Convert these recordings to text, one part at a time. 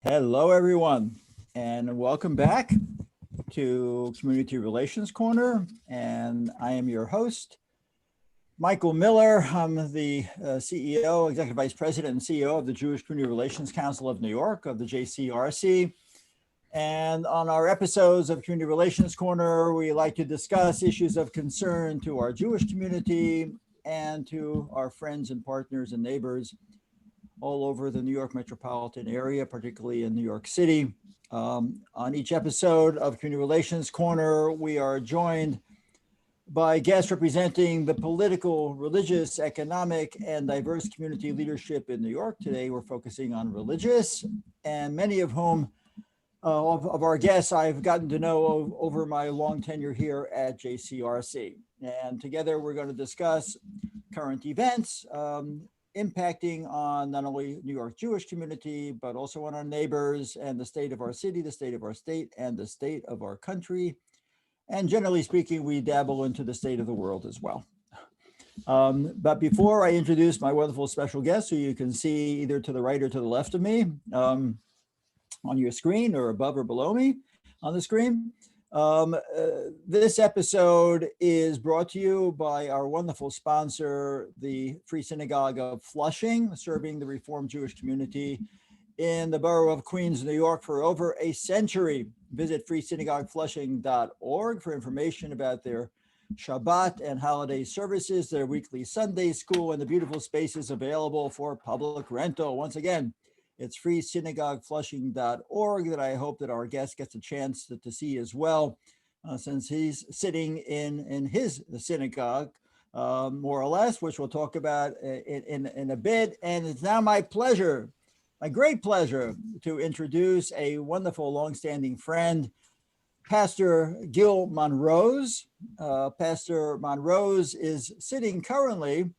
Hello, everyone, and welcome back to Community Relations Corner. And I am your host, Michael Miller. I'm the CEO, Executive Vice President and CEO of the Jewish Community Relations Council of New York, of the JCRC. And on our episodes of Community Relations Corner, we like to discuss issues of concern to our Jewish community and to our friends and partners and neighbors all over the New York metropolitan area, particularly in New York City. On each episode of Community Relations Corner, we are joined by guests representing the political, religious, economic, and diverse community leadership in New York. Today, we're focusing on religious, and many of whom of our guests I've gotten to know over my long tenure here at JCRC. And together, we're going to discuss current events, impacting on not only New York Jewish community, but also on our neighbors and the state of our city, the state of our state, and the state of our country. And generally speaking, we dabble into the state of the world as well. But before I introduce my wonderful special guest, who you can see either to the right or to the left of me on your screen, or above or below me on the screen, this episode is brought to you by our wonderful sponsor, the Free Synagogue of Flushing, serving the Reformed Jewish community in the borough of Queens, New York for over a century. Visit freesynagogueflushing.org for information about their Shabbat and holiday services, their weekly Sunday school, and the beautiful spaces available for public rental. Once again, it's freesynagogueflushing.org that I hope that our guest gets a chance to see as well, since he's sitting in his synagogue, more or less, which we'll talk about in a bit. And it's now my pleasure, my great pleasure, to introduce a wonderful longstanding friend, Pastor Gil Monrose. Pastor Monrose is sitting currently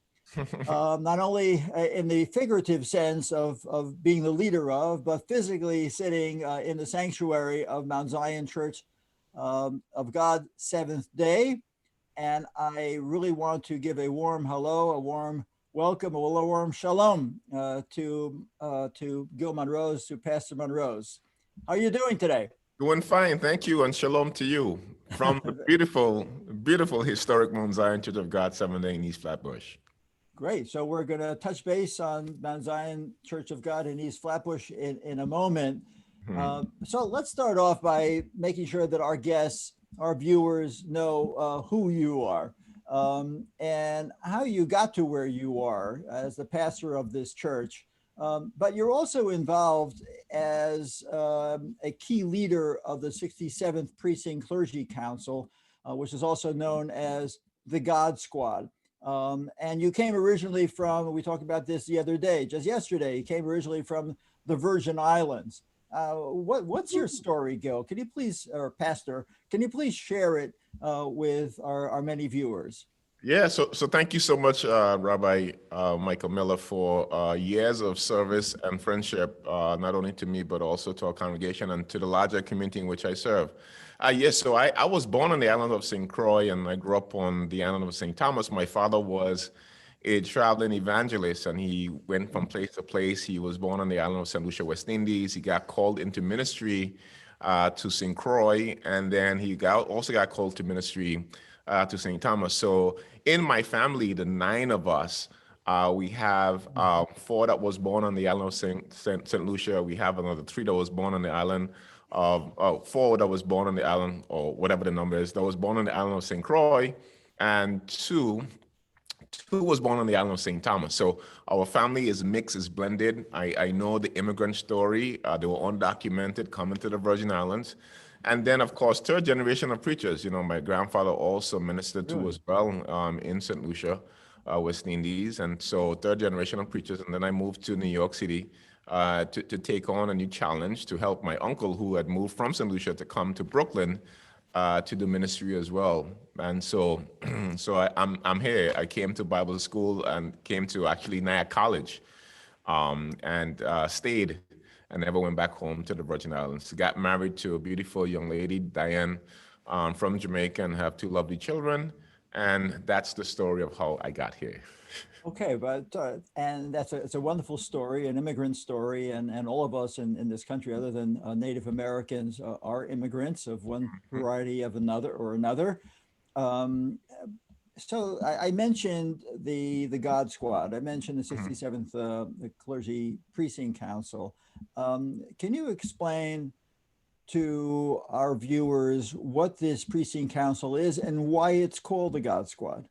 not only in the figurative sense of being the leader of, but physically sitting in the sanctuary of Mount Zion Church of God Seventh Day. And I really want to give a warm hello, a warm welcome, a warm shalom to Gil Monrose, to Pastor Monrose. How are you doing today? Doing fine, thank you, and shalom to you from the beautiful, beautiful historic Mount Zion Church of God Seventh Day in East Flatbush. Great. So we're going to touch base on Mount Zion Church of God in East Flatbush in a moment. So let's start off by making sure that our guests, our viewers, know who you are and how you got to where you are as the pastor of this church. But you're also involved as a key leader of the 67th Precinct Clergy Council, which is also known as the GodSquad. And you came originally from, we talked about this the other day, just yesterday, you came originally from the Virgin Islands. What's your story, Gil? Can you please, or Pastor, can you please share it with our many viewers? Yeah, so thank you so much, Rabbi Michael Miller, for years of service and friendship, not only to me, but also to our congregation and to the larger community in which I serve. Yes, so I was born on the island of St. Croix, and I grew up on the island of St. Thomas. My father was a traveling evangelist, and he went from place to place. He was born on the island of St. Lucia, West Indies. He got called into ministry to St. Croix, and then he also got called to ministry to St. Thomas. So in my family, the 9 of us, we have 4 that was born on the island of St. Lucia. We have another 3 that was born on the island of 4 that was born on the island, or whatever the number is, that was born on the island of St. Croix, and 2 was born on the island of St. Thomas. So our family is mixed, is blended. I know the immigrant story. They were undocumented, coming to the Virgin Islands. And then, of course, 3rd generation of preachers. You know, my grandfather also ministered too as well in St. Lucia, West Indies. And so 3rd generation of preachers. And then I moved to New York City to take on a new challenge to help my uncle, who had moved from St. Lucia to come to Brooklyn to do ministry as well. And so I'm here. I came to Bible school and came to actually Nyack College and stayed and never went back home to the Virgin Islands. Got married to a beautiful young lady, Diane, from Jamaica, and have 2 lovely children. And that's the story of how I got here. Okay, but and it's a wonderful story, an immigrant story, and all of us in this country, other than Native Americans, are immigrants of one variety of another. Um, so I mentioned the GodSquad. I mentioned the 67th the Clergy Precinct Council. Can you explain to our viewers what this precinct council is and why it's called the GodSquad?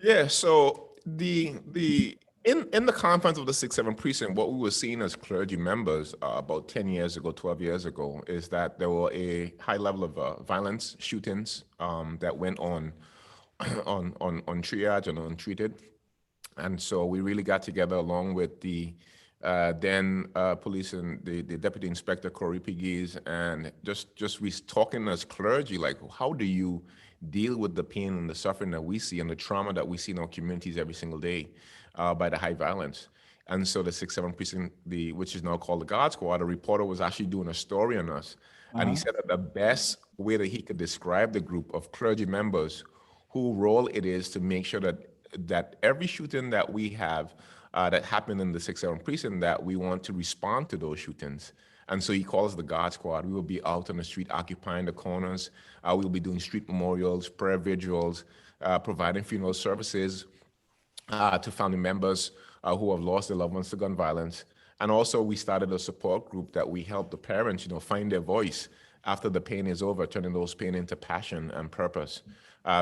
Yeah, so in the confines of the 6-7 precinct, what we were seeing as clergy members about 10 years ago, 12 years ago, is that there were a high level of violence, shootings that went on on triage and untreated. And so we really got together along with the then police and the deputy inspector, Corey Piggies, and just we talking as clergy, like, how do you deal with the pain and the suffering that we see and the trauma that we see in our communities every single day by the high violence? And so the 6-7 precinct, which is now called the GodSquad, a reporter was actually doing a story on us. And he said that the best way that he could describe the group of clergy members whose role it is to make sure that every shooting that we have that happened in the 6-7 precinct, that we want to respond to those shootings. And so he calls the GodSquad. We will be out on the street occupying the corners. We'll be doing street memorials, prayer vigils, providing funeral services to family members who have lost their loved ones to gun violence. And also we started a support group that we help the parents, find their voice after the pain is over, turning those pain into passion and purpose.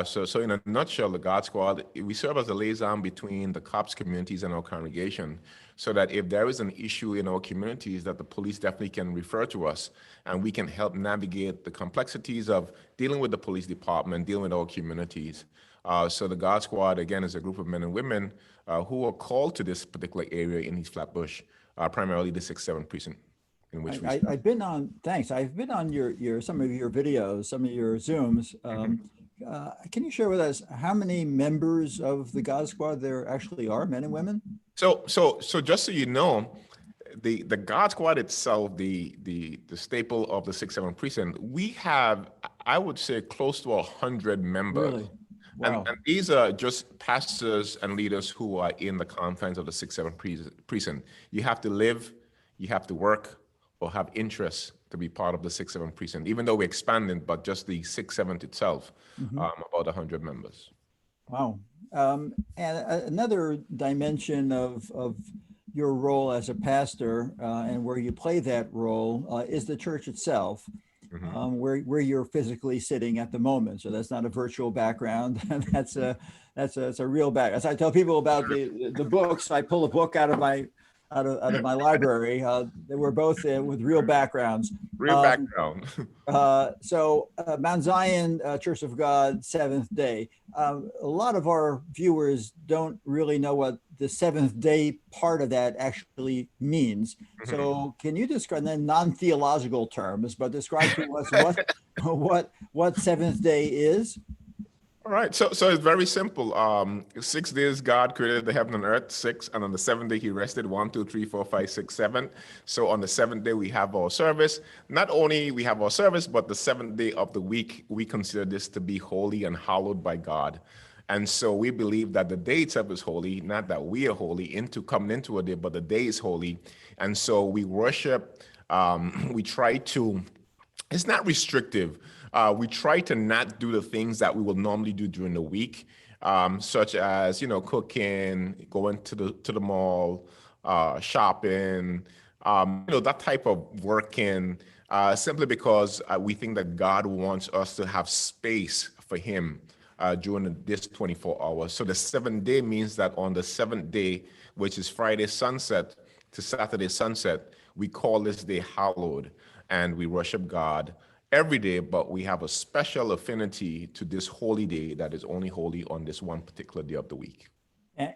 So in a nutshell, the GodSquad, we serve as a liaison between the COPS communities and our congregation, so that if there is an issue in our communities, that the police definitely can refer to us, and we can help navigate the complexities of dealing with the police department, dealing with our communities. So the GodSquad, again, is a group of men and women who are called to this particular area in East Flatbush, primarily the 6-7 precinct. In which I've been on, thanks. I've been on some of your videos, some of your Zooms. Can you share with us how many members of the GodSquad there actually are, men and women? So just so you know, the GodSquad itself, the staple of the 6-7 precinct, we have, I would say, close to 100 members. Really? Wow. And these are just pastors and leaders who are in the confines of the 6-7 precinct. You have to live, you have to work, or have interests to be part of the 6-7 precinct, even though we're expanding, but just the 6-7 itself, about 100 members. Wow. And another dimension of your role as a pastor and where you play that role is the church itself, where you're physically sitting at the moment. So that's not a virtual background. That's a real background. As I tell people about the books, I pull a book out of my library. They were both with real backgrounds. Real background. So Mount Zion Church of God, Seventh Day. A lot of our viewers don't really know what the seventh day part of that actually means. So can you describe, in non-theological terms, but describe to us what seventh day is? All right, so it's very simple. 6 days God created the heaven and earth, 6, and on the 7th day he rested, 1, 2, 3, 4, 5, 6, 7. So on the 7th day we have our service. Not only we have our service, but the 7th day of the week, we consider this to be holy and hallowed by God. And so we believe that the day itself is holy, not that we are holy coming into a day, but the day is holy. And so we worship, we try to, it's not restrictive. We try to not do the things that we will normally do during the week, such as, cooking, going to the mall, shopping, that type of working, simply because we think that God wants us to have space for him during this 24 hours. So the 7th day means that on the 7th day, which is Friday sunset to Saturday sunset, we call this day hallowed, and we worship God every day, but we have a special affinity to this holy day that is only holy on this one particular day of the week.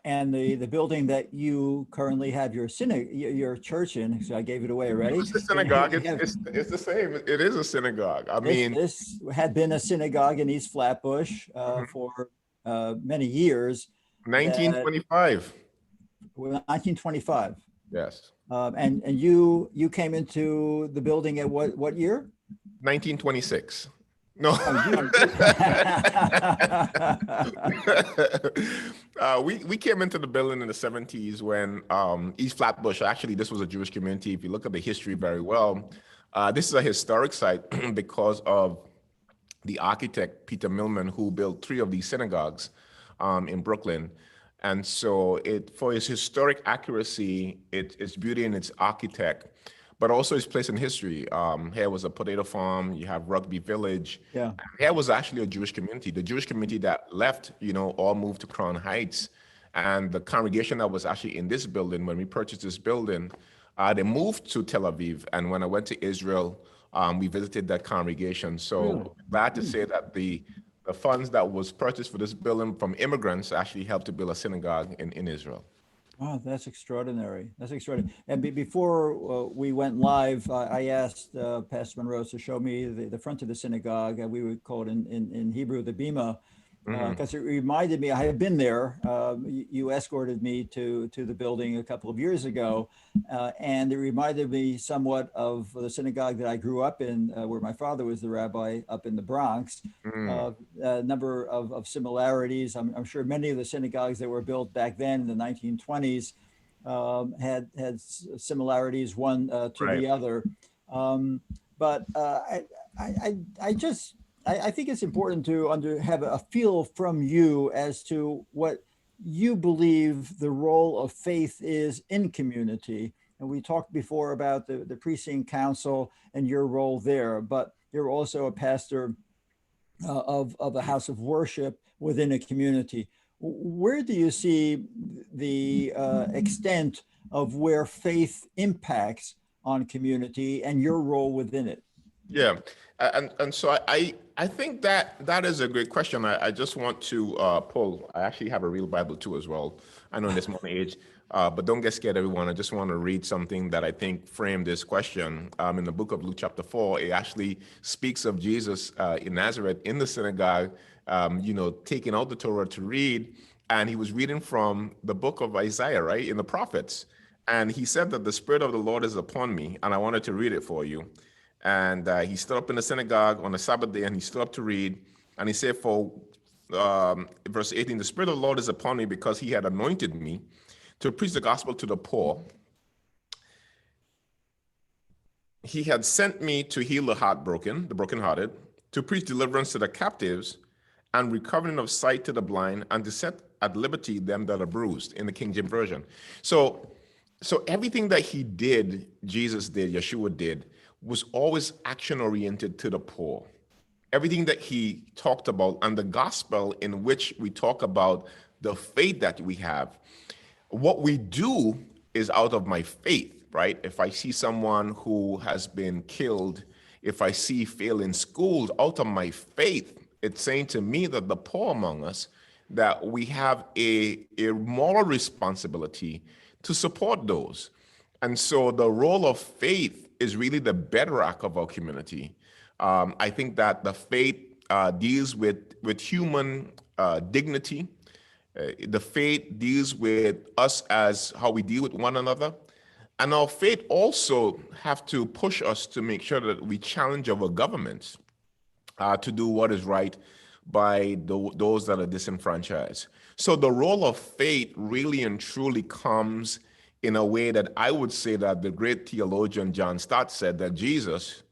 And the building that you currently have your church in, so I gave it away already. It's a synagogue. It's the same. It is a synagogue. This had been a synagogue in East Flatbush for many years. 1925. 1925. Yes. And you came into the building at what year? 1926. No. Oh, We came into the building in the 70s when East Flatbush, actually, this was a Jewish community. If you look at the history very well, this is a historic site because of the architect, Peter Millman, who built 3 of these synagogues in Brooklyn. And so for its historic accuracy, its beauty and its architect, but also its place in history. Here was a potato farm, you have Rugby Village. yeah. Here was actually a Jewish community. The Jewish community that left, all moved to Crown Heights. And the congregation that was actually in this building, when we purchased this building, they moved to Tel Aviv. And when I went to Israel, we visited that congregation. So Really? glad to say that the funds that was purchased for this building from immigrants actually helped to build a synagogue in Israel. Wow, that's extraordinary. That's extraordinary. And before we went live, I asked Pastor Monrose to show me the front of the synagogue. We would call it in Hebrew the bima, because it reminded me. I had been there. You escorted me to the building a couple of years ago, and it reminded me somewhat of the synagogue that I grew up in, where my father was the rabbi up in the Bronx. A number of similarities. I'm sure many of the synagogues that were built back then in the 1920s had similarities one to Right. the other. But I think it's important to have a feel from you as to what you believe the role of faith is in community. And we talked before about the Precinct Council and your role there, but you're also a pastor of a house of worship within a community. Where do you see the extent of where faith impacts on community and your role within it? Yeah, and so I think that is a great question. I just want to pull. I actually have a real Bible too as well. I know in this modern age, but don't get scared, everyone. I just want to read something that I think framed this question. In the book of Luke chapter 4, it actually speaks of Jesus in Nazareth in the synagogue, taking out the Torah to read, and he was reading from the book of Isaiah, right, in the prophets, and he said that the Spirit of the Lord is upon me, and I wanted to read it for you. And he stood up in the synagogue on the Sabbath day, and he stood up to read. And he said, for verse 18, the Spirit of the Lord is upon me because he had anointed me to preach the gospel to the poor. He had sent me to heal the brokenhearted, to preach deliverance to the captives, and recovering of sight to the blind, and to set at liberty them that are bruised, in the King James Version. So everything that he did, Jesus did, Yeshua did, was always action oriented to the poor. Everything that he talked about, and the gospel in which we talk about the faith that we have, what we do is out of my faith, right? If I see someone who has been killed, if I see fail in schools, out of my faith, it's saying to me that the poor among us, that we have a moral responsibility to support those. And so the role of faith is really the bedrock of our community. I think that the faith deals with human dignity. The faith deals with us as how we deal with one another. And our faith also have to push us to make sure that we challenge our governments to do what is right by those that are disenfranchised. So the role of faith really and truly comes in a way that I would say that the great theologian John Stott said that Jesus,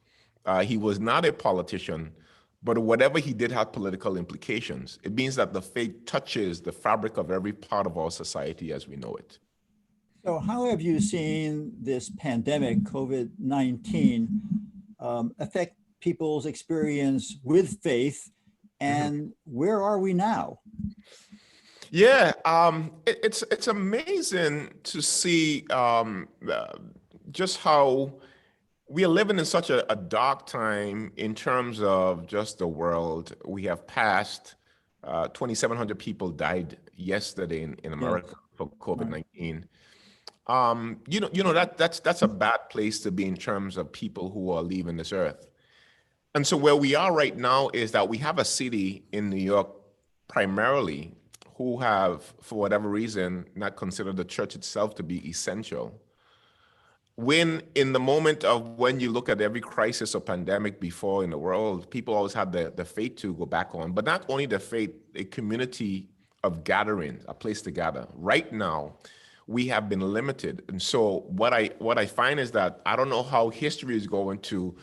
he was not a politician, but whatever he did had political implications. It means that the faith touches the fabric of every part of our society as we know it. So how have you seen this pandemic, COVID-19, affect people's experience with faith, and where are we now? Yeah, it's amazing to see just how we are living in such a dark time in terms of just the world. We have passed 2,700 people died yesterday in America for COVID-19. That's a bad place to be in terms of people who are leaving this earth. And so where we are right now is that we have a city in New York primarily who have, for whatever reason, not considered the church itself to be essential. when in the moment of when you look at every crisis or pandemic before in the world, people always had the faith to go back on, but not only the faith, a community of gathering, a place to gather. Right now, we have been limited. And so what I find is that I don't know how history is going to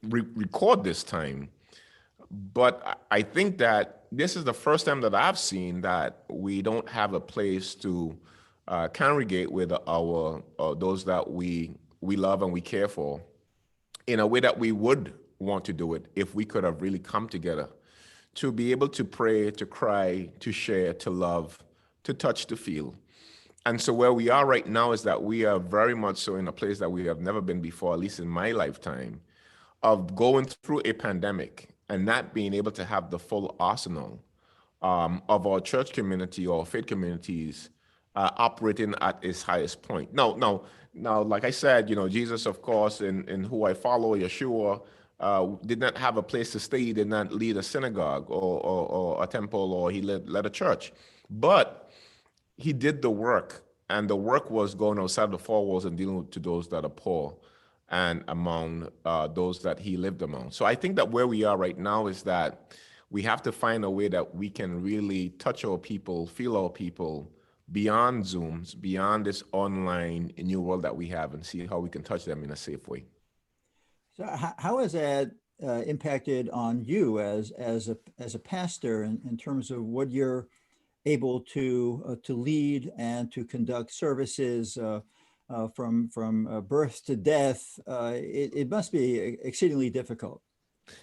record this time, but I think that this is the first time that I've seen that we don't have a place to congregate with our those that we love and we care for in a way that we would want to do it if we could have really come together to be able to pray, to cry, to share, to love, to touch, to feel. And so where we are right now is that we are very much so in a place that we have never been before, at least in my lifetime, of going through a pandemic and not being able to have the full arsenal of our church community or faith communities operating at its highest point. Now, like I said, Jesus, of course, in who I follow, Yeshua, did not have a place to stay. He did not lead a synagogue or a temple, or he led a church. But he did the work, and the work was going outside the four walls and dealing to those that are poor and among those that he lived among. So I think that where we are right now is that we have to find a way that we can really touch our people, feel our people beyond Zooms, beyond this online new world that we have, and see how we can touch them in a safe way. So how has that impacted on you as a pastor in terms of what you're able to lead and to conduct services from birth to death? It must be exceedingly difficult.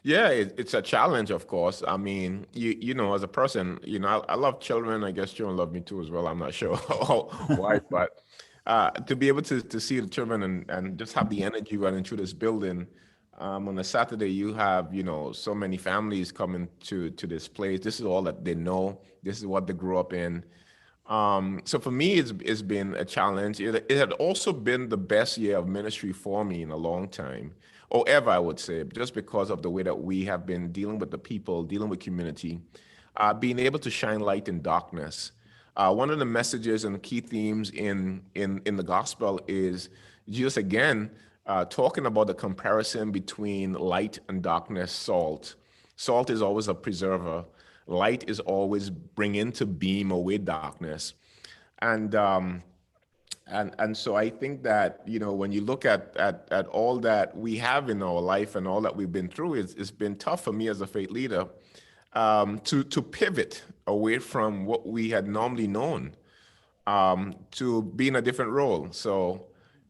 Yeah, it's a challenge, of course. I mean, as a person, I love children. I guess children love me too as well. I'm not sure why, but to be able to see the children and just have the energy running through this building. On a Saturday, you have, so many families coming to this place. This is all that they know. This is what they grew up in. So for me, it's been a challenge. It had also been the best year of ministry for me in a long time, or ever, I would say, just because of the way that we have been dealing with the people, dealing with community, being able to shine light in darkness. One of the messages and the key themes in the gospel is Jesus, again, talking about the comparison between light and darkness, salt. Salt is always a preserver. Light is always bringing to beam away darkness. And so I think that, when you look at all that we have in our life and all that we've been through, it's been tough for me as a faith leader to pivot away from what we had normally known to be in a different role. So,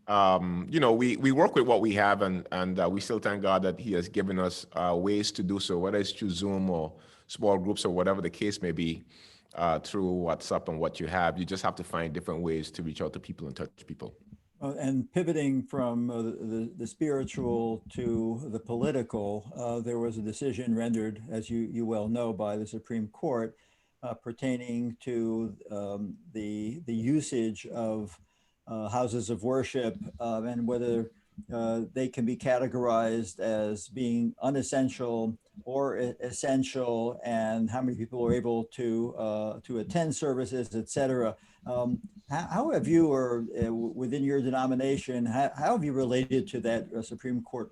we work with what we have, and we still thank God that He has given us ways to do so, whether it's through Zoom or small groups or whatever the case may be, through WhatsApp and what you have. You just have to find different ways to reach out to people and touch people. And pivoting from the spiritual to the political, there was a decision rendered, as you well know, by the Supreme Court pertaining to the usage of houses of worship and whether they can be categorized as being unessential or essential, and how many people are able to attend services, et cetera. How have you, or within your denomination, how have you related to that Supreme Court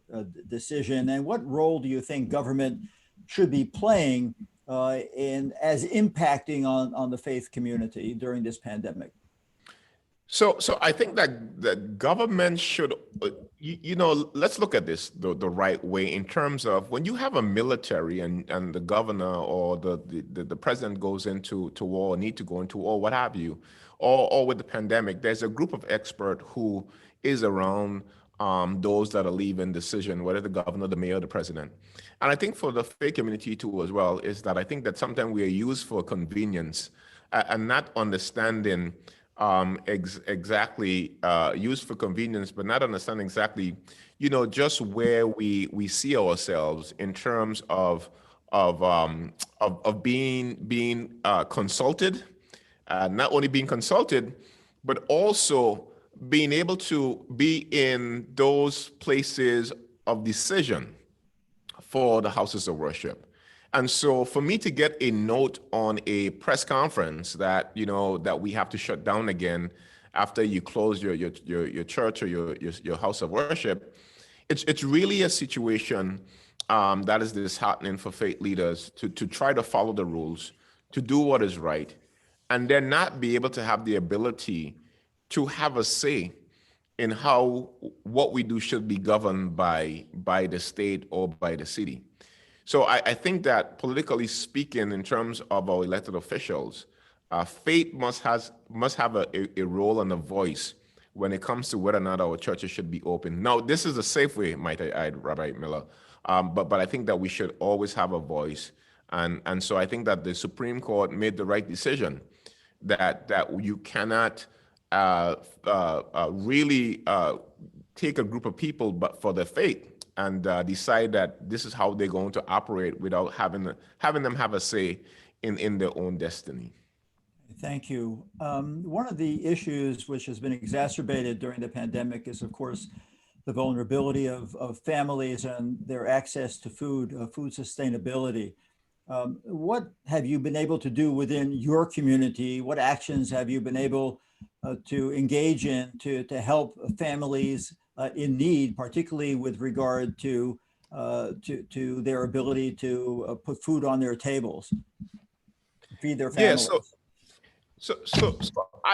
decision, and what role do you think government should be playing as impacting on the faith community during this pandemic? So I think that the government should, let's look at this the right way in terms of when you have a military and the governor or the president goes into war, need to go into war, what have you, or with the pandemic, there's a group of experts who is around those that are leaving decision, whether the governor, the mayor, the president. And I think for the faith community too as well, is that I think that sometimes we are used for convenience and not understanding exactly used for convenience, but not understanding exactly, just where we see ourselves in terms of being consulted, not only being consulted, but also being able to be in those places of decision for the houses of worship. And so for me to get a note on a press conference that, that we have to shut down again, after you close your church or your house of worship. It's really a situation that is disheartening for faith leaders to try to follow the rules, to do what is right, and then not be able to have the ability to have a say in how what we do should be governed by the state or by the city. So I think that politically speaking, in terms of our elected officials, faith must have a role and a voice when it comes to whether or not our churches should be open. Now, this is a safe way, might I add, Rabbi Miller, but I think that we should always have a voice, and so I think that the Supreme Court made the right decision that you cannot really take a group of people but for their faith and decide that this is how they're going to operate without having them have a say in their own destiny. Thank you. One of the issues which has been exacerbated during the pandemic is, of course, the vulnerability of families and their access to food sustainability. What have you been able to do within your community? What actions have you been able to engage in to help families in need, particularly with regard to their ability to put food on their tables, feed their families? Yeah, so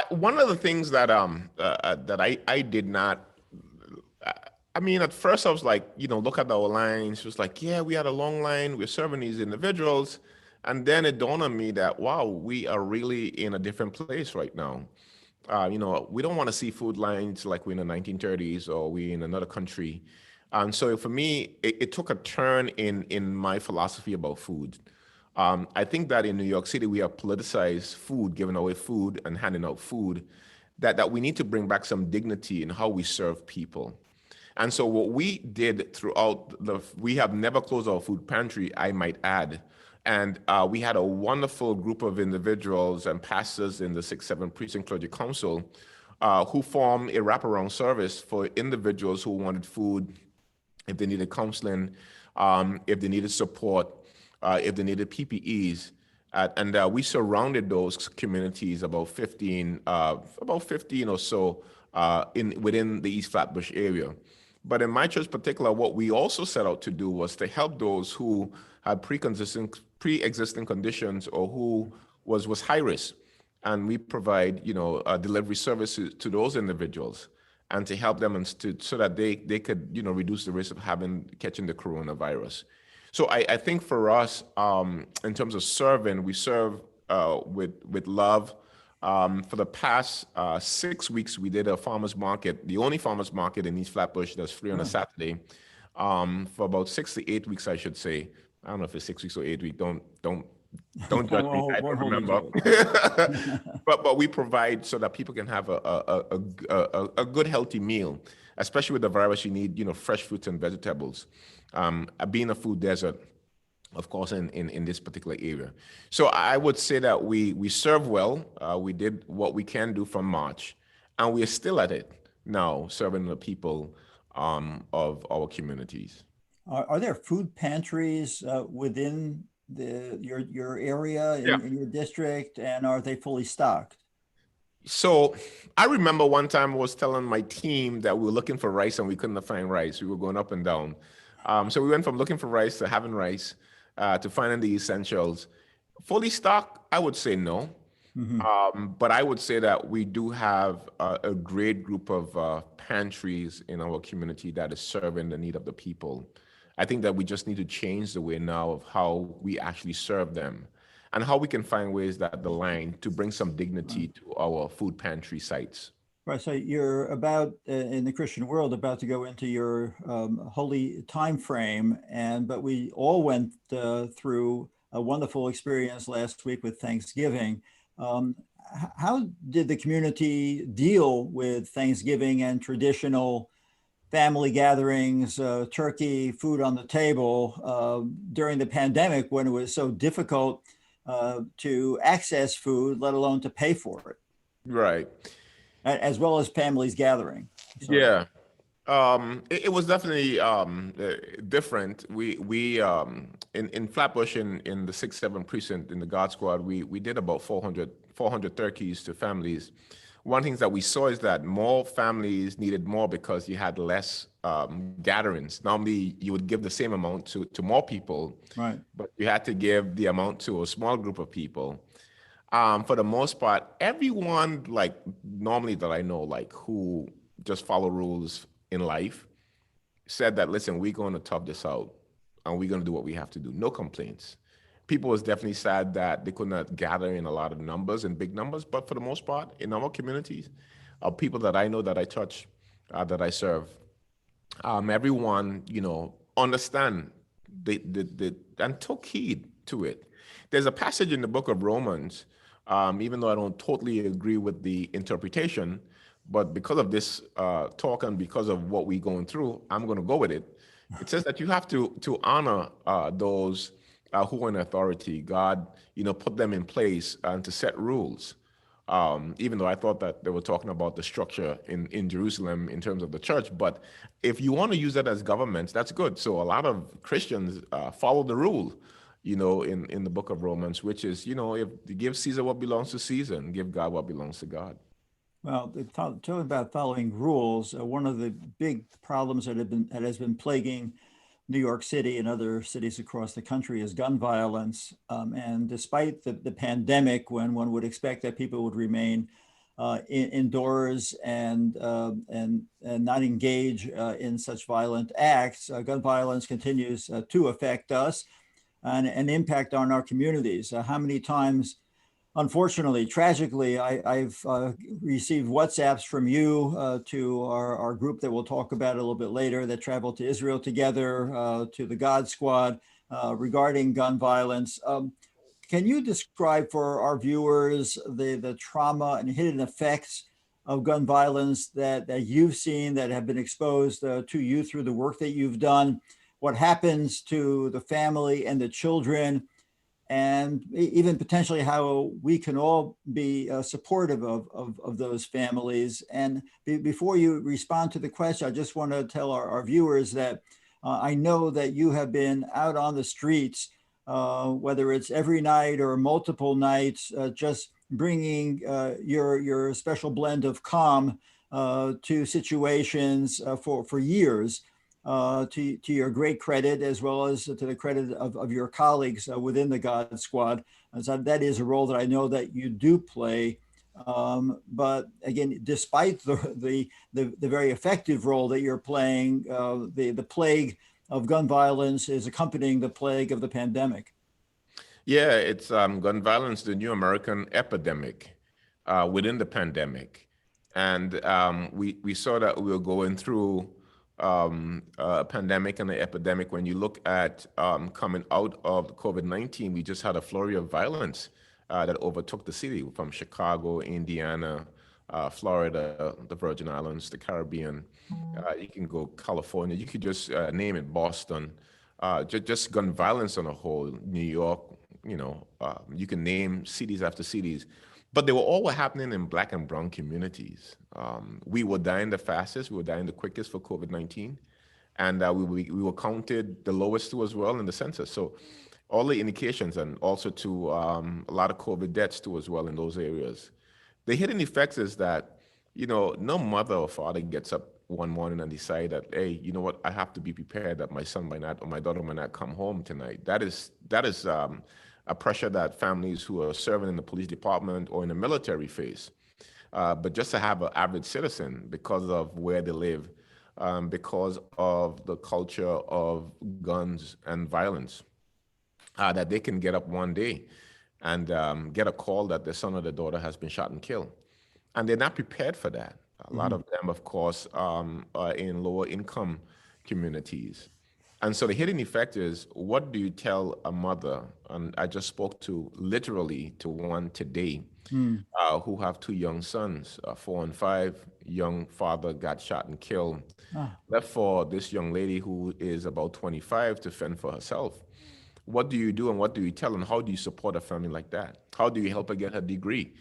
one of the things that I did not. I mean, at first I was like, look at our lines. It was like, yeah, we had a long line. We're serving these individuals. And then it dawned on me that, wow, we are really in a different place right now. We don't want to see food lines like we're in the 1930s or we in another country. And so for me, it took a turn in my philosophy about food. I think that in New York City, we have politicized food, giving away food and handing out food, that we need to bring back some dignity in how we serve people. And so what we did we have never closed our food pantry, I might add. And we had a wonderful group of individuals and pastors in the 6-7 Precinct Clergy Council who formed a wraparound service for individuals who wanted food, if they needed counseling, if they needed support, if they needed PPEs. And we surrounded those communities, about 15 or so within the East Flatbush area. But in my church particular, what we also set out to do was to help those who had pre-existing conditions or who was high risk. And we provide, delivery services to those individuals and to help them so that they could, reduce the risk of catching the coronavirus. So I think for us, in terms of serving, we serve with love. For the past 6 weeks, we did a farmer's market, the only farmer's market in East Flatbush that's free on a Saturday. For about 6 to 8 weeks, I should say. I don't know if it's 6 weeks or 8 weeks. Don't judge me. I don't remember. but we provide so that people can have a good, healthy meal, especially with the virus. You need fresh fruits and vegetables. Being a food desert, of course, in this particular area. So I would say that we serve well. We did what we can do from March, and we are still at it now, serving the people of our communities. Are there food pantries within your area in your district, and are they fully stocked? So I remember one time I was telling my team that we were looking for rice and we couldn't find rice. We were going up and down. So we went from looking for rice to having rice. To finding the essentials. Fully stocked, I would say no. Mm-hmm. But I would say that we do have a great group of pantries in our community that is serving the need of the people. I think that we just need to change the way now of how we actually serve them and how we can find ways that the line to bring some dignity to our food pantry sites. Right, so you're about, in the Christian world, about to go into your holy time frame, but we all went through a wonderful experience last week with Thanksgiving. How did the community deal with Thanksgiving and traditional family gatherings, turkey, food on the table during the pandemic when it was so difficult to access food, let alone to pay for it? Right. As well as families gathering. So. Yeah, it was definitely different. We in Flatbush in the 6-7 precinct in the GodSquad, we did about 400 turkeys to families one of the things that we saw is that more families needed more because you had less gatherings. Normally, you would give the same amount to more people, Right. but you had to give the amount to a small group of people. For the most part, everyone, like normally that I know, like who just follow rules in life, said that, listen, we're going to tough this out and we're going to do what we have to do. No complaints. People was definitely sad that they could not gather in a lot of numbers and big numbers, but for the most part, in our communities, people that I know, that I touch, that I serve, everyone, understand and took heed to it. There's a passage in the book of Romans, even though I don't totally agree with the interpretation, but because of this talk and because of what we're going through, I'm going to go with it. It says that you have to honor those who are in authority. God, put them in place and to set rules. Even though I thought that they were talking about the structure in Jerusalem in terms of the church. But if you want to use that as governments, that's good. So a lot of Christians follow the rule, in the book of Romans, which is, if you give Caesar what belongs to Caesar and give God what belongs to God. Well, talking about following rules, one of the big problems that has been plaguing New York City and other cities across the country is gun violence. And despite the pandemic, when one would expect that people would remain indoors and not engage in such violent acts, gun violence continues to affect us and impact on our communities. How many times, unfortunately, tragically, I've received WhatsApps from you to our group that we'll talk about a little bit later that traveled to Israel together, to the GodSquad, regarding gun violence. Can you describe for our viewers the trauma and hidden effects of gun violence that you've seen, that have been exposed to you through the work that you've done? What happens to the family and the children, and even potentially how we can all be supportive of those families? And before you respond to the question, I just want to tell our viewers that I know that you have been out on the streets, whether it's every night or multiple nights, just bringing your special blend of calm to situations for years. To your great credit, as well as to the credit of your colleagues within the GodSquad. So that is a role that I know that you do play. But again, despite the very effective role that you're playing, the plague of gun violence is accompanying the plague of the pandemic. Yeah, it's gun violence, the new American epidemic within the pandemic. And we saw that we were going through a pandemic and an epidemic. When you look at coming out of COVID-19, we just had a flurry of violence that overtook the city, from Chicago, Indiana, Florida, the Virgin Islands, the Caribbean. You can go California, you could just name it, Boston. Just gun violence on a whole, New York, you can name cities after cities. But they were all happening in Black and brown communities. We were dying the fastest, we were dying the quickest for COVID-19. And we were counted the lowest too as well in the census. So all the indications, and also to a lot of COVID deaths too as well in those areas. The hidden effects is that, no mother or father gets up one morning and decide that, hey, you know what, I have to be prepared that my son might not, or my daughter might not come home tonight. That is a pressure that families who are serving in the police department or in the military face. But just to have an average citizen, because of where they live, because of the culture of guns and violence, that they can get up one day and get a call that their son or their daughter has been shot and killed. And they're not prepared for that. A lot of them, of course, are in lower income communities. And so the hidden effect is, what do you tell a mother? And I just spoke literally to one today who have two young sons, 4 and 5. Young father got shot and killed. Left for this young lady who is about 25 to fend for herself. What do you do and what do you tell, and how do you support a family like that? How do you help her get her degree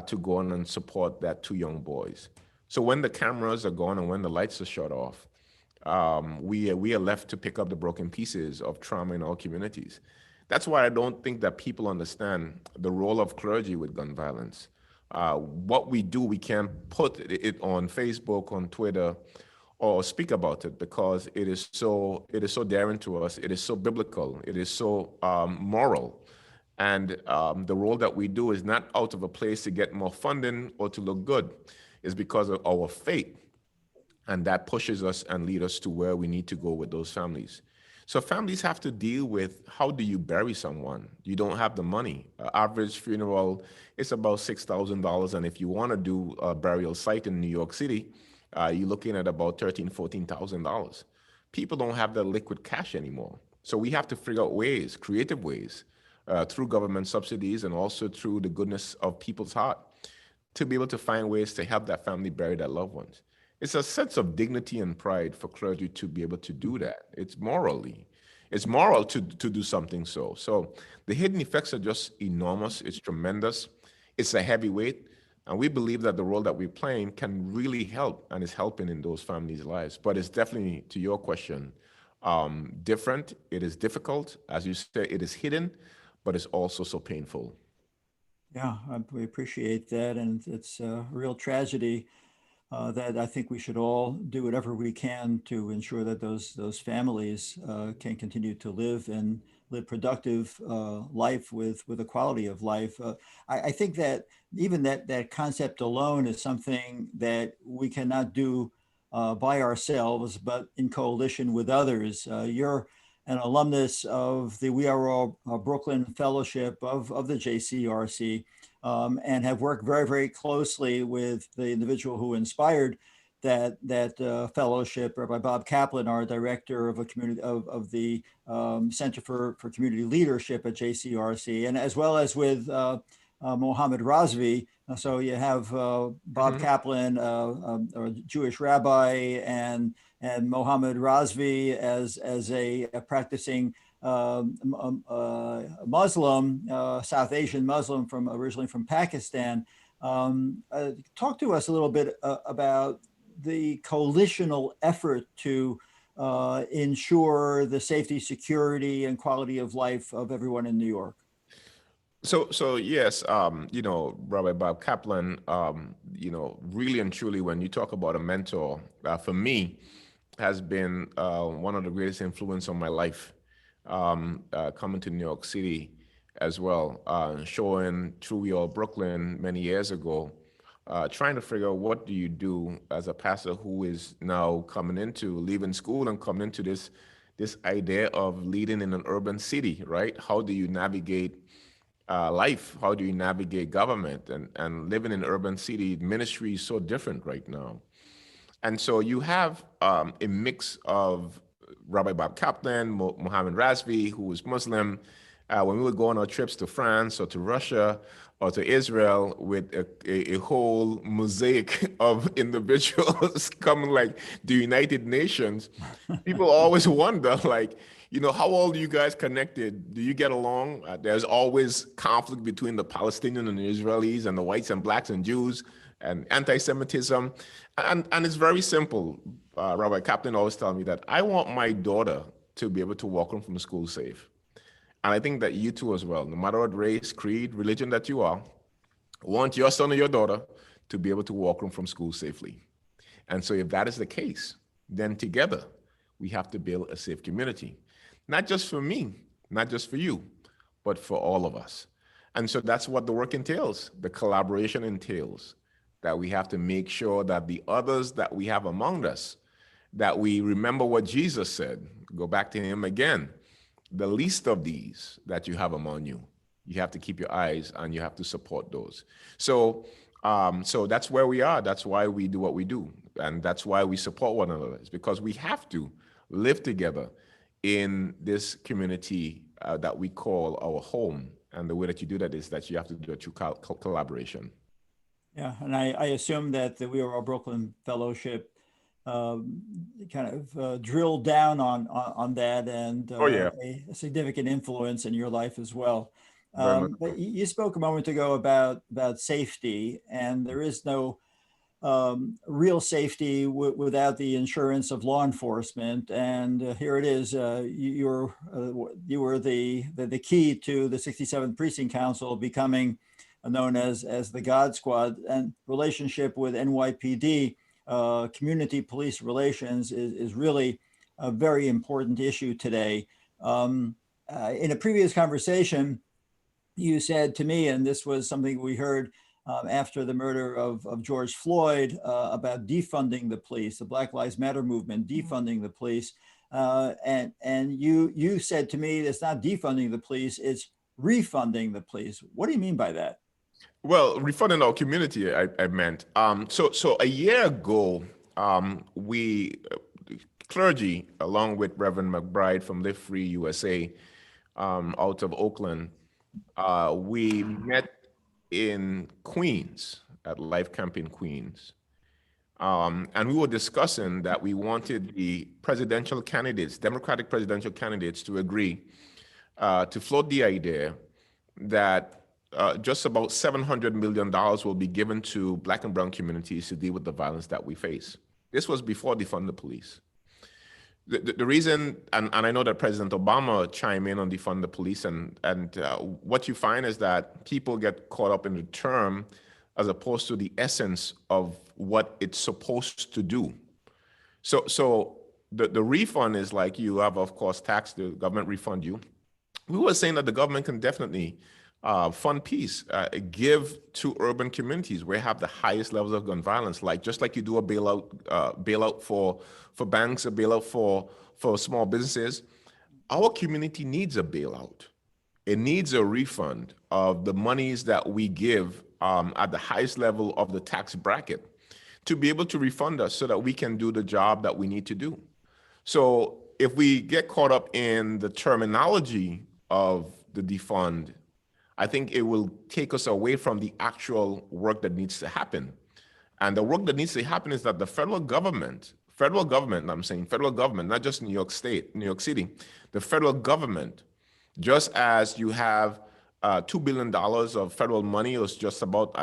to go on and support that two young boys? So when the cameras are gone and when the lights are shut off, we are left to pick up the broken pieces of trauma in our communities. That's why I don't think that people understand the role of clergy with gun violence. What we do, we can't put it on Facebook, on Twitter, or speak about it because it is so daring to us. It is so biblical. It is so moral. And the role that we do is not out of a place to get more funding or to look good. It's because of our faith. And that pushes us and leads us to where we need to go with those families. So families have to deal with, how do you bury someone? You don't have the money. Average funeral is about $6,000. And if you want to do a burial site in New York City, you're looking at about $13,000, $14,000. People don't have the liquid cash anymore. So we have to figure out ways, creative ways, through government subsidies and also through the goodness of people's heart, to be able to find ways to help that family bury their loved ones. It's a sense of dignity and pride for clergy to be able to do that. It's moral to do something so. So the hidden effects are just enormous. It's tremendous. It's a heavy weight. And we believe that the role that we're playing can really help and is helping in those families' lives. But it's definitely, to your question, different. It is difficult. As you said, it is hidden, but it's also so painful. Yeah, we appreciate that. And it's a real tragedy that I think we should all do whatever we can to ensure that those families can continue to live productive life with a quality of life. I think that even that concept alone is something that we cannot do by ourselves, but in coalition with others. You're an alumnus of the We Are All Brooklyn Fellowship of the JCRC. And have worked very, very closely with the individual who inspired that fellowship, Rabbi Bob Kaplan, our director of a community of the Center for Community Leadership at JCRC, and as well as with Mohammed Razvi. So you have Bob Kaplan, a Jewish rabbi, and Mohammed Razvi as a practicing Muslim, South Asian Muslim originally from Pakistan. Talk to us a little bit about the coalitional effort to ensure the safety, security, and quality of life of everyone in New York. So yes, Rabbi Bob Kaplan, really and truly, when you talk about a mentor, for me, has been one of the greatest influence on my life. Coming to New York City as well, showing through We All Brooklyn many years ago, trying to figure out what do you do as a pastor who is now leaving school and coming into this idea of leading in an urban city, right? How do you navigate life? How do you navigate government? And living in an urban city, ministry is so different right now. And so you have a mix of Rabbi Bob Kaplan, Mohammed Razvi, who was Muslim. When we would go on our trips to France or to Russia or to Israel with a whole mosaic of individuals coming like the United Nations, people always wonder, how all are you guys connected? Do you get along? There's always conflict between the Palestinians and the Israelis and the whites and blacks and Jews and anti-Semitism. And it's very simple. Rabbi Kaplan always tells me that I want my daughter to be able to walk home from school safe. And I think that you too as well, no matter what race, creed, religion that you are, want your son or your daughter to be able to walk home from school safely. And so if that is the case, then together we have to build a safe community. Not just for me, not just for you, but for all of us. And so that's what the work entails. The collaboration entails that we have to make sure that the others that we have among us, that we remember what Jesus said, go back to him again, the least of these that you have among you, you have to keep your eyes and you have to support those. So that's where we are. That's why we do what we do. And that's why we support one another. It's because we have to live together in this community that we call our home. And the way that you do that is that you have to do it through collaboration. Yeah, and I assume that the We Are All Brooklyn Fellowship kind of drilled down on that and a significant influence in your life as well. But you spoke a moment ago about safety, and there is no real safety without the insurance of law enforcement. And here it is. You were the key to the 67th Precinct Council becoming known as the GodSquad, and relationship with NYPD, community police relations, is really a very important issue today. In a previous conversation, you said to me, and this was something we heard after the murder of George Floyd, about defunding the police, the Black Lives Matter movement, defunding the police. And you said to me, it's not defunding the police, it's refunding the police. What do you mean by that? Well, refunding our community, I meant. So a year ago, we, Clergy, along with Reverend McBride from Live Free USA, out of Oakland, we met in Queens, at Life Camp in Queens. And we were discussing that we wanted the presidential candidates, Democratic presidential candidates, to agree to float the idea that just about $700 million will be given to Black and brown communities to deal with the violence that we face. This was before defund the police. The reason, and I know that President Obama chimed in on defund the police, and what you find is that people get caught up in the term as opposed to the essence of what it's supposed to do. So the refund is like, you have, of course, tax, the government refund you. We were saying that the government can definitely fund peace, give to urban communities where you have the highest levels of gun violence, just like you do a bailout for banks, a bailout for small businesses. Our community needs a bailout. It needs a refund of the monies that we give at the highest level of the tax bracket to be able to refund us so that we can do the job that we need to do. So if we get caught up in the terminology of the defund, I think it will take us away from the actual work that needs to happen. And the work that needs to happen is that the federal government, not just New York State, New York City, the federal government, just as you have $2 billion of federal money, it was just about,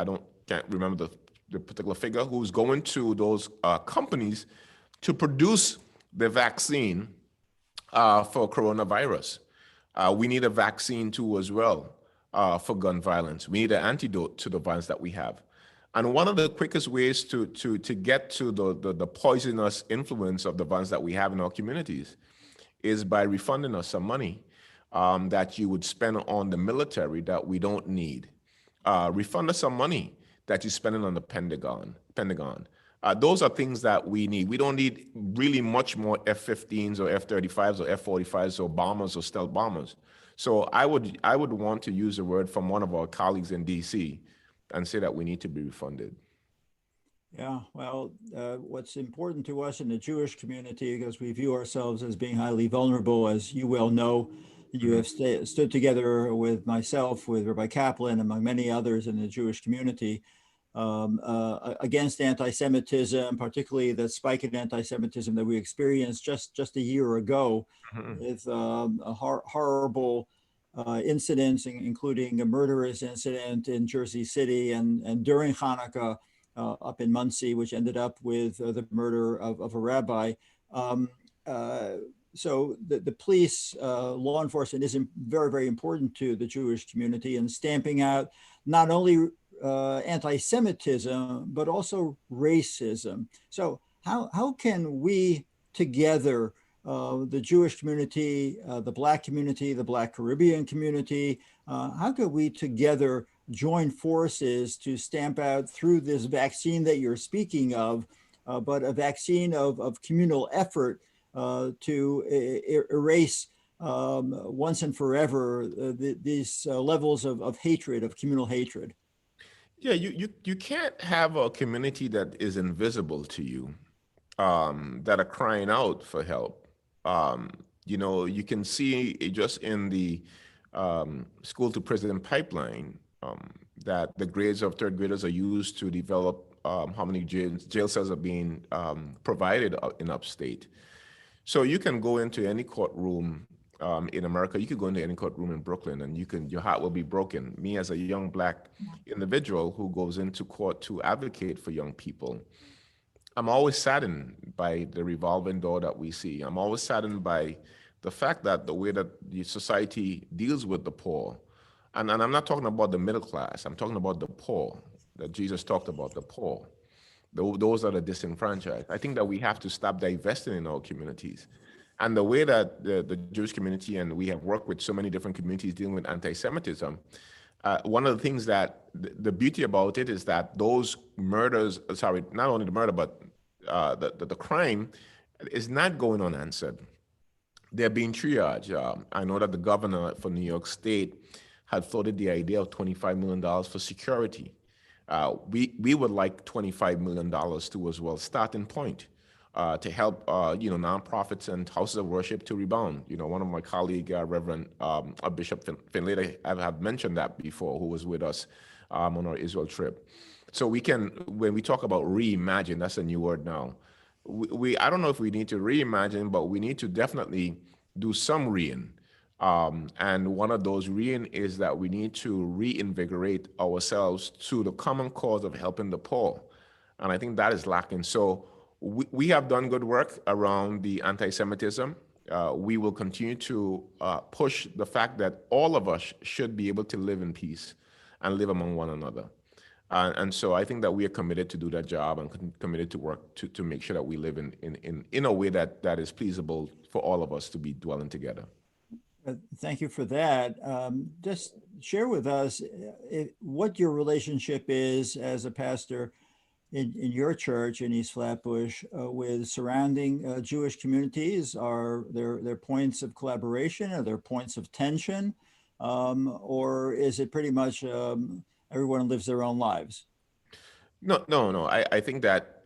can't remember the particular figure, who's going to those companies to produce the vaccine for coronavirus. We need a vaccine too as well. For gun violence. We need an antidote to the violence that we have. And one of the quickest ways to get to the poisonous influence of the violence that we have in our communities is by refunding us some money that you would spend on the military that we don't need. Refund us some money that you're spending on the Pentagon. Those are things that we need. We don't need really much more F-15s or F-35s or F-45s or bombers or stealth bombers. So I would want to use a word from one of our colleagues in DC and say that we need to be refunded. Yeah, well, what's important to us in the Jewish community, because we view ourselves as being highly vulnerable, as you well know, you have stood together with myself, with Rabbi Kaplan, among many others in the Jewish community, against anti-Semitism, particularly the spike in anti-Semitism that we experienced just a year ago, with horrible incidents, including a murderous incident in Jersey City, and during Hanukkah up in Muncie, which ended up with the murder of a rabbi. So the police, law enforcement is very, very important to the Jewish community in stamping out not only anti-Semitism, but also racism. So how can we together, the Jewish community, the Black community, the Black Caribbean community, how could we together join forces to stamp out through this vaccine that you're speaking of, but a vaccine of communal effort to erase once and forever these levels of hatred, of communal hatred? Yeah, you can't have a community that is invisible to you, that are crying out for help. You can see just in the school to prison pipeline that the grades of third graders are used to develop how many jail cells are being provided in upstate. So you can go into any courtroom in America. You could go into any courtroom in Brooklyn, and your heart will be broken. Me, as a young Black individual who goes into court to advocate for young people, I'm always saddened by the revolving door that we see. I'm always saddened by the fact that the way that the society deals with the poor, And I'm not talking about the middle class. I'm talking about the poor, that Jesus talked about, the poor. Those are the disenfranchised. I think that we have to stop divesting in our communities. And the way that the Jewish community, and we have worked with so many different communities dealing with anti-Semitism, one of the things that the beauty about it is that those murders, sorry, not only the murder, but the crime is not going unanswered. They're being triaged. I know that the governor for New York State had floated the idea of $25 million for security. We would like $25 million too as well, starting point, to help nonprofits and houses of worship to rebound. One of my colleague, Reverend Bishop Finlay, I have mentioned that before, who was with us on our Israel trip. So we can, when we talk about reimagine, that's a new word now. I don't know if we need to reimagine, but we need to definitely do some and one of those is that we need to reinvigorate ourselves to the common cause of helping the poor. And I think that is lacking. So we have done good work around the anti-Semitism. We will continue to push the fact that all of us should be able to live in peace and live among one another. And so I think that we are committed to do that job and committed to work to make sure that we live in a way that is pleasable for all of us to be dwelling together. Thank you for that. Just share with us what your relationship is as a pastor in your church in East Flatbush with surrounding Jewish communities. Are there points of collaboration? Are there points of tension? Or is it pretty much everyone lives their own lives? No. I think that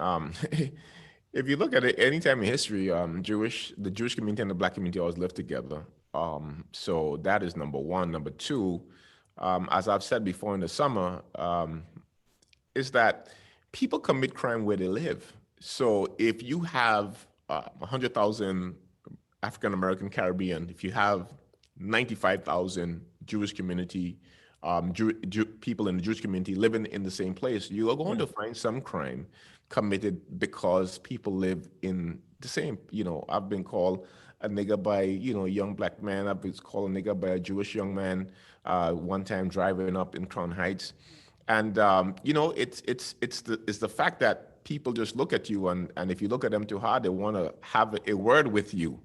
if you look at it, anytime in history, the Jewish community and the Black community always lived together. So that is number one. Number two, as I've said before in the summer, is that people commit crime where they live. So if you have 100,000 African American Caribbean, if you have 95,000 Jewish community, people in the Jewish community living in the same place, you are going to find some crime committed because people live in the same. I've been called a nigger by a young Black man. I've been called a nigger by a Jewish young man one time driving up in Crown Heights, and it's the fact that people just look at you, and if you look at them too hard, they want to have a word with you.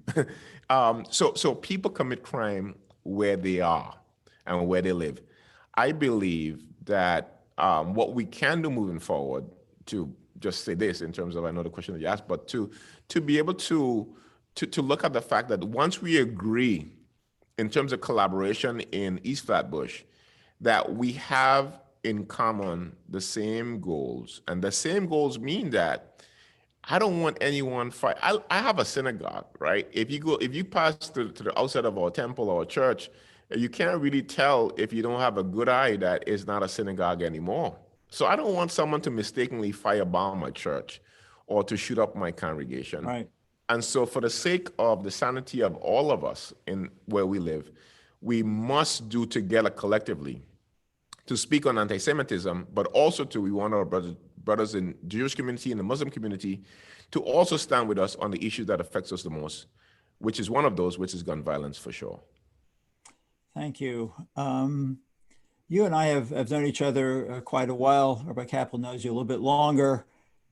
So people commit crime where they are and where they live. I believe that what we can do moving forward, to just say this in terms of, I know the question that you asked, but to be able to look at the fact that once we agree in terms of collaboration in East Flatbush, that we have in common the same goals, and the same goals mean that I don't want anyone fight. I have a synagogue, right? If you pass to the outside of our temple or church, you can't really tell if you don't have a good eye that it's not a synagogue anymore. So I don't want someone to mistakenly firebomb my church or to shoot up my congregation. Right. And so for the sake of the sanity of all of us in where we live, we must do together collectively to speak on anti-Semitism, but also we want our brothers in the Jewish community and the Muslim community to also stand with us on the issues that affects us the most, which is one of those, which is gun violence for sure. Thank you. You and I have known each other quite a while. Rabbi Kaplan knows you a little bit longer.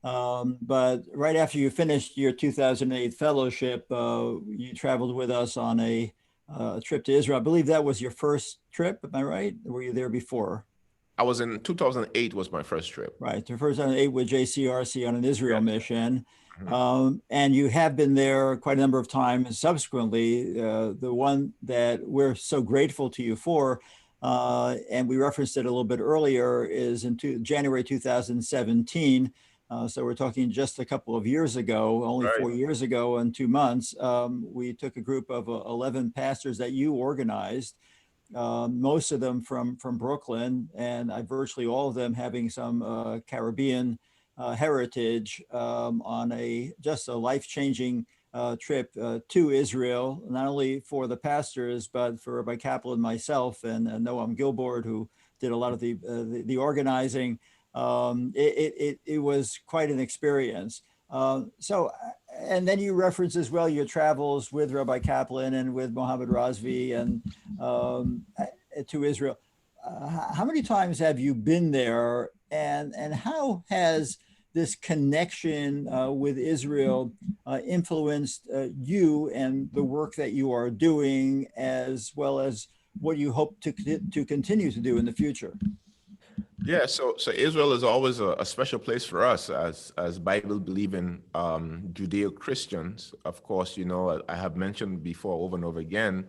But right after you finished your 2008 fellowship, you traveled with us on a trip to Israel. I believe that was your first trip. Am I right? Or were you there before? I was in 2008 was my first trip. Right. The first 2008 with JCRC on an Israel mission. And you have been there quite a number of times subsequently. The one that we're so grateful to you for, and we referenced it a little bit earlier, is in January 2017. So we're talking just a couple of years ago, only 4 years ago and 2 months. We took a group of 11 pastors that you organized, most of them from Brooklyn, and virtually all of them having some Caribbean heritage, on just a life-changing trip to Israel, not only for the pastors, but for Rabbi Kaplan and myself and Noam Gilbord, who did a lot of the organizing. It was quite an experience. And then you reference as well your travels with Rabbi Kaplan and with Mohammed Razvi and to Israel. how many times have you been there, and how has this connection with Israel influenced you and the work that you are doing, as well as what you hope to continue to do in the future? Yeah, so Israel is always a special place for us as Bible believing Judeo Christians. Of course, you know, I have mentioned before over and over again,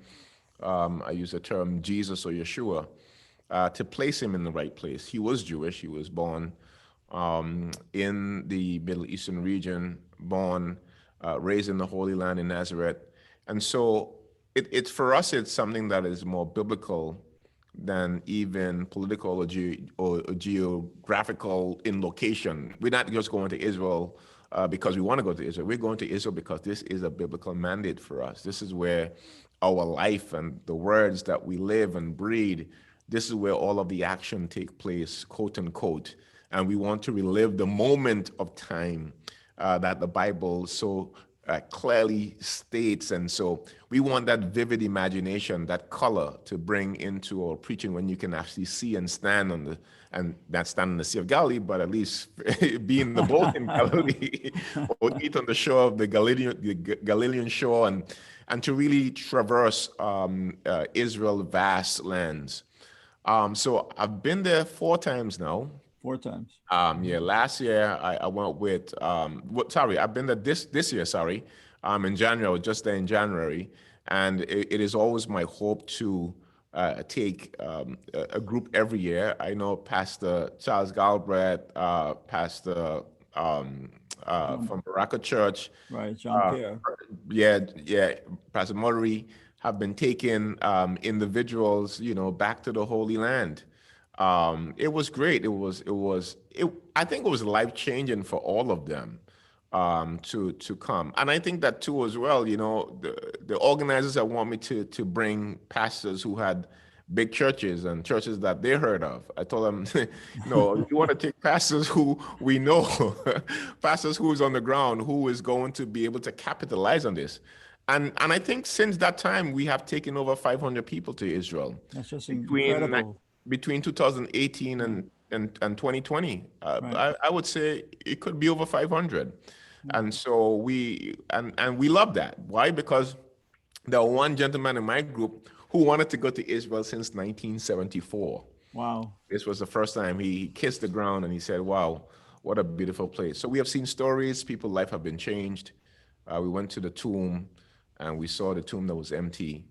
I use the term Jesus or Yeshua to place him in the right place. He was Jewish. He was born in the Middle Eastern region, born, raised in the Holy Land in Nazareth. And so it's for us, it's something that is more biblical than even political or geographical in location. We're not just going to Israel because we want to go to Israel. We're going to Israel because this is a biblical mandate for us. This is where our life and the words that we live and breathe, this is where all of the action take place, quote unquote. And we want to relive the moment of time that the Bible so clearly states. And so we want that vivid imagination, that color to bring into our preaching when you can actually see and stand on the, and not stand on the Sea of Galilee, but at least be in the boat in Galilee or eat on the shore of the Galilean shore, and to really traverse Israel's vast lands. So I've been there 4 times now. 4 times. Yeah, last year I went with, I've been there this year, in January. I was just there in January. And it is always my hope to take a group every year. I know Pastor Charles Galbraith, Pastor from Baraka Church. Right, John Pierre. Yeah, Pastor Murray have been taking individuals, you know, back to the Holy Land. It was great. I think it was life-changing for all of them to come. And I think that too as well, you know, the organizers that want me to bring pastors who had big churches and churches that they heard of. I told them, no, you want to take pastors who we know, pastors who is on the ground, who is going to be able to capitalize on this. And I think since that time, we have taken over 500 people to Israel. That's just incredible. Between 2018 and 2020, Right. I would say it could be over 500. And so we love that. Why? Because there was one gentleman in my group who wanted to go to Israel since 1974. Wow. This was the first time he kissed the ground and he said, wow, what a beautiful place. So we have seen stories, people's life have been changed. We went to the tomb and we saw the tomb that was empty.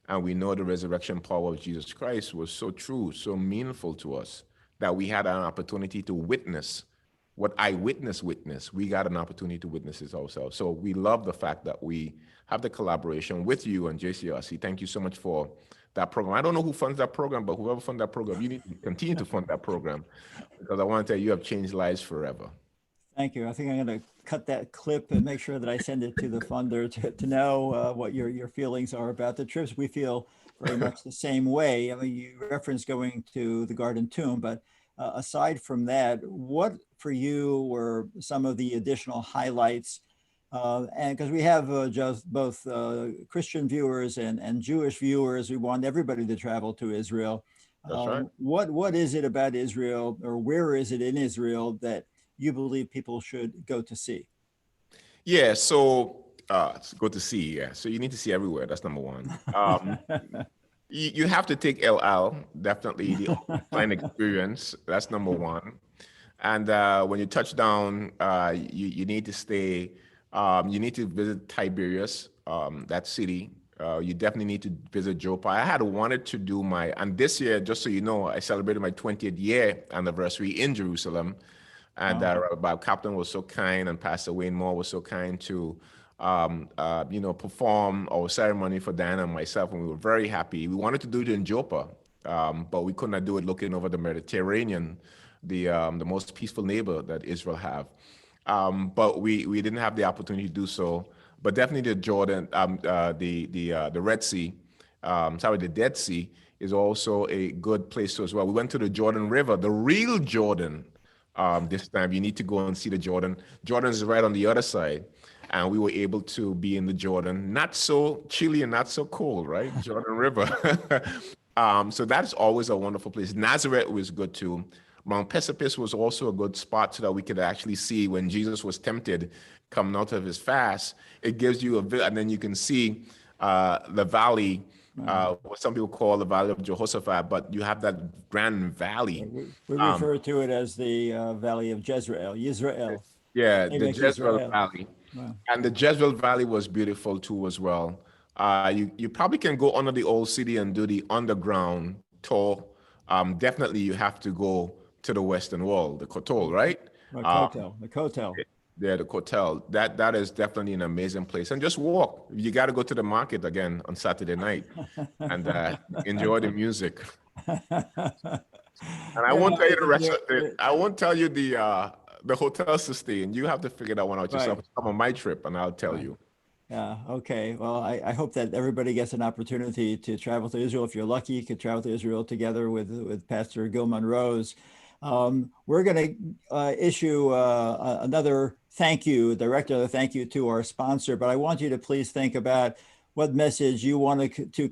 And we know the resurrection power of Jesus Christ was so true, so meaningful to us, that we had an opportunity to witness what eyewitness witnessed. We got an opportunity to witness this ourselves. So we love the fact that we have the collaboration with you and JCRC. Thank you so much for that program. I don't know who funds that program, but whoever funds that program, you need to continue to fund that program, because I want to tell you, you have changed lives forever. Thank you. I think I'm going to cut that clip and make sure that I send it to the funder to know what your feelings are about the trips. We feel very much the same way. I mean, you referenced going to the Garden Tomb, but aside from that, what for you were some of the additional highlights? And because we have just both Christian viewers and Jewish viewers, we want everybody to travel to Israel. That's right. What is it about Israel, or where is it in Israel that you believe people should go to see? Yeah, so go to see, yeah. So you need to see everywhere. That's number one. You have to take El Al, definitely the offline experience. That's number one. And when you touch down, you need to stay, you need to visit Tiberias, that city. You definitely need to visit Joppa. I had wanted to do and this year, just so you know, I celebrated my 20th year anniversary in Jerusalem. And Rabbi Captain was so kind, and Pastor Wayne Moore was so kind to, perform our ceremony for Diana and myself, and we were very happy. We wanted to do it in Joppa, but we could not do it looking over the Mediterranean, the most peaceful neighbor that Israel have. But we didn't have the opportunity to do so. But definitely the Jordan, the Red Sea, the Dead Sea is also a good place to as well. We went to the Jordan River, the real Jordan. This time you need to go and see the Jordan. Jordan is right on the other side, and we were able to be in the Jordan. Not so chilly and not so cold, right? Jordan River. So that's always a wonderful place. Nazareth was good too. Mount Precipice was also a good spot so that we could actually see when Jesus was tempted coming out of his fast. It gives you and then you can see the valley, what some people call the Valley of Jehoshaphat, but you have that grand valley. We refer to it as the Valley of Jezreel, Yisrael. Yeah, the Amek Jezreel Yisrael. Valley. Wow. And the Jezreel Valley was beautiful too as well. You probably can go under the old city and do the underground tour. Definitely you have to go to the Western Wall, the Kotol, right? The Kotel, the Kotel. Yeah, the Kotel. That is definitely an amazing place. And just walk. You got to go to the market again on Saturday night and enjoy the music. And I won't tell you the rest of it. I won't tell you the hotels to stay in. You have to figure that one out yourself. Come on my trip and I'll tell you. Yeah. Okay. Well, I hope that everybody gets an opportunity to travel to Israel. If you're lucky, you could travel to Israel together with Pastor Gil Monrose. We're going to issue another thank you, director thank you to our sponsor, but I want you to please think about what message you want to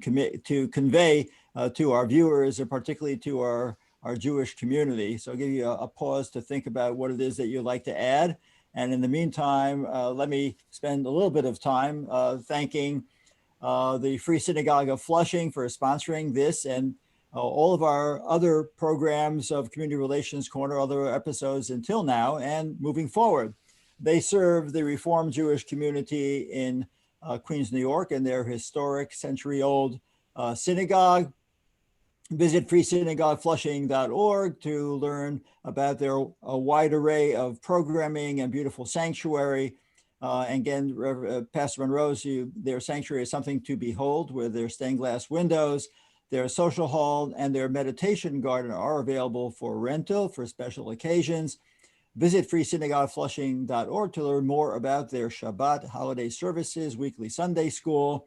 convey to our viewers, and particularly to our Jewish community. So I'll give you a pause to think about what it is that you'd like to add. And in the meantime, let me spend a little bit of time thanking the Free Synagogue of Flushing for sponsoring this and all of our other programs of Community Relations Corner, other episodes until now and moving forward. They serve the Reformed Jewish community in Queens, New York, and their historic century-old synagogue. Visit freesynagogueflushing.org to learn about their wide array of programming and beautiful sanctuary. And again, Pastor Monroes, their sanctuary is something to behold with their stained glass windows. Their social hall and their meditation garden are available for rental for special occasions. Visit freesynagogueflushing.org to learn more about their Shabbat holiday services, weekly Sunday school.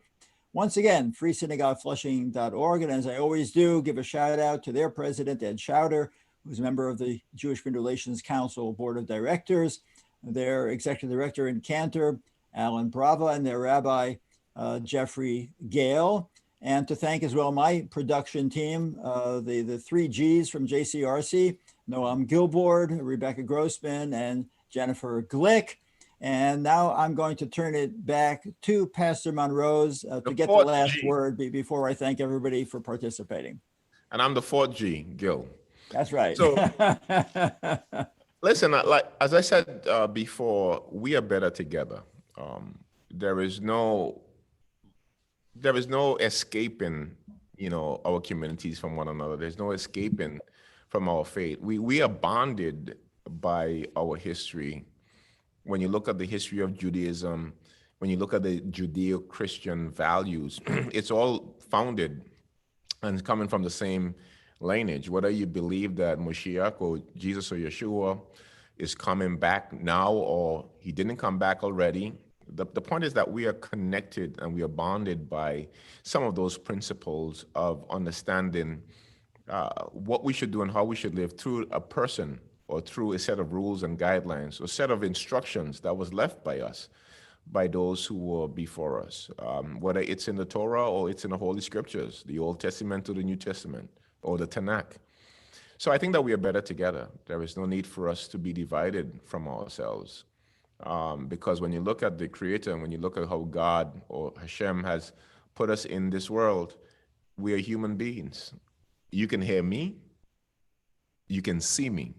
Once again, freesynagogueflushing.org. And as I always do, give a shout out to their president, Ed Schauder, who's a member of the Jewish Community Relations Council Board of Directors, their executive director in Cantor, Alan Brava, and their rabbi, Jeffrey Gale. And to thank as well my production team, the three Gs from JCRC, Noam Gilboard, Rebecca Grossman, and Jennifer Glick. And now I'm going to turn it back to Pastor Monrose to get the last word before I thank everybody for participating. And I'm the fourth G, Gill. That's right. So, listen, like as I said before, we are better together. There is no escaping, our communities from one another. There's no escaping from our faith. We are bonded by our history. When you look at the history of Judaism, when you look at the Judeo-Christian values, it's all founded and coming from the same lineage. Whether you believe that Mashiach or Jesus or Yeshua is coming back now or he didn't come back already, the point is that we are connected and we are bonded by some of those principles of understanding what we should do and how we should live through a person or through a set of rules and guidelines, or set of instructions that was left by us, by those who were before us, whether it's in the Torah or it's in the Holy Scriptures, the Old Testament to the New Testament, or the Tanakh. So I think that we are better together. There is no need for us to be divided from ourselves. Because when you look at the Creator and when you look at how God or Hashem has put us in this world, we are human beings. You can hear me, you can see me.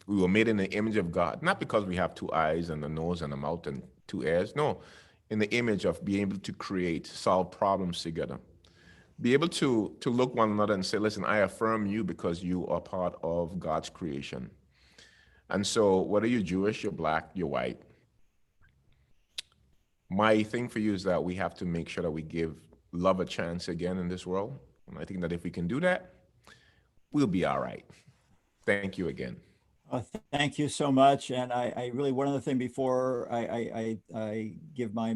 We were made in the image of God, not because we have two eyes and a nose and a mouth and two ears. No, in the image of being able to create, solve problems together. Be able to look one another and say, listen, I affirm you because you are part of God's creation. And so whether you're Jewish, you're Black, you're white, my thing for you is that we have to make sure that we give love a chance again in this world. And I think that if we can do that, we'll be all right. Thank you again. Thank you so much. And I really, one other thing before I give my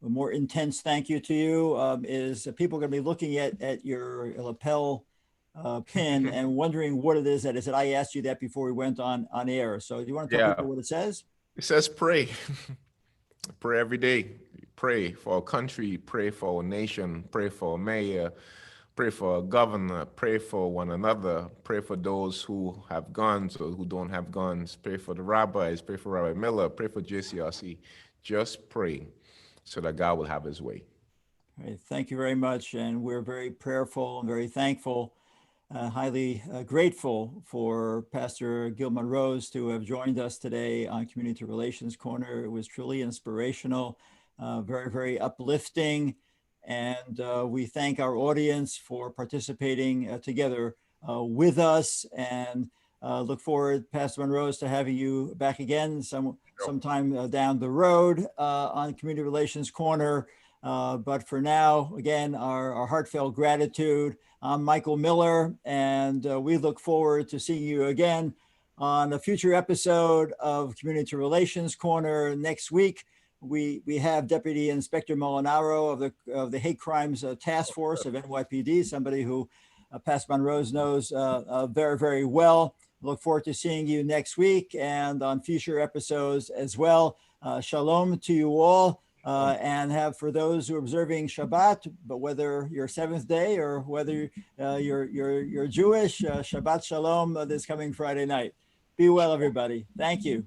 more intense thank you to you is people are going to be looking at your lapel pin and wondering what it is that is. I asked you that before we went on air. So do you want to tell people what it says? It says pray. Pray every day. Pray for our country. Pray for our nation. Pray for our mayor. Pray for a governor, pray for one another, pray for those who have guns or who don't have guns, pray for the rabbis, pray for Rabbi Miller, pray for JCRC. Just pray so that God will have his way. Right. Thank you very much. And we're very prayerful and very thankful, highly grateful for Pastor Gil Monrose to have joined us today on Community Relations Corner. It was truly inspirational, very, very uplifting. And we thank our audience for participating together with us, and look forward, Pastor Monrose, to having you back again sometime down the road on Community Relations Corner. But for now, again, our heartfelt gratitude. I'm Michael Miller, and we look forward to seeing you again on a future episode of Community Relations Corner next week. We have Deputy Inspector Molinaro of the Hate Crimes Task Force of NYPD, somebody who Pastor Monrose knows very, very well. Look forward to seeing you next week and on future episodes as well. Shalom to you all. And have, for those who are observing Shabbat, but whether you're seventh day or whether you're Jewish, Shabbat Shalom this coming Friday night. Be well, everybody. Thank you.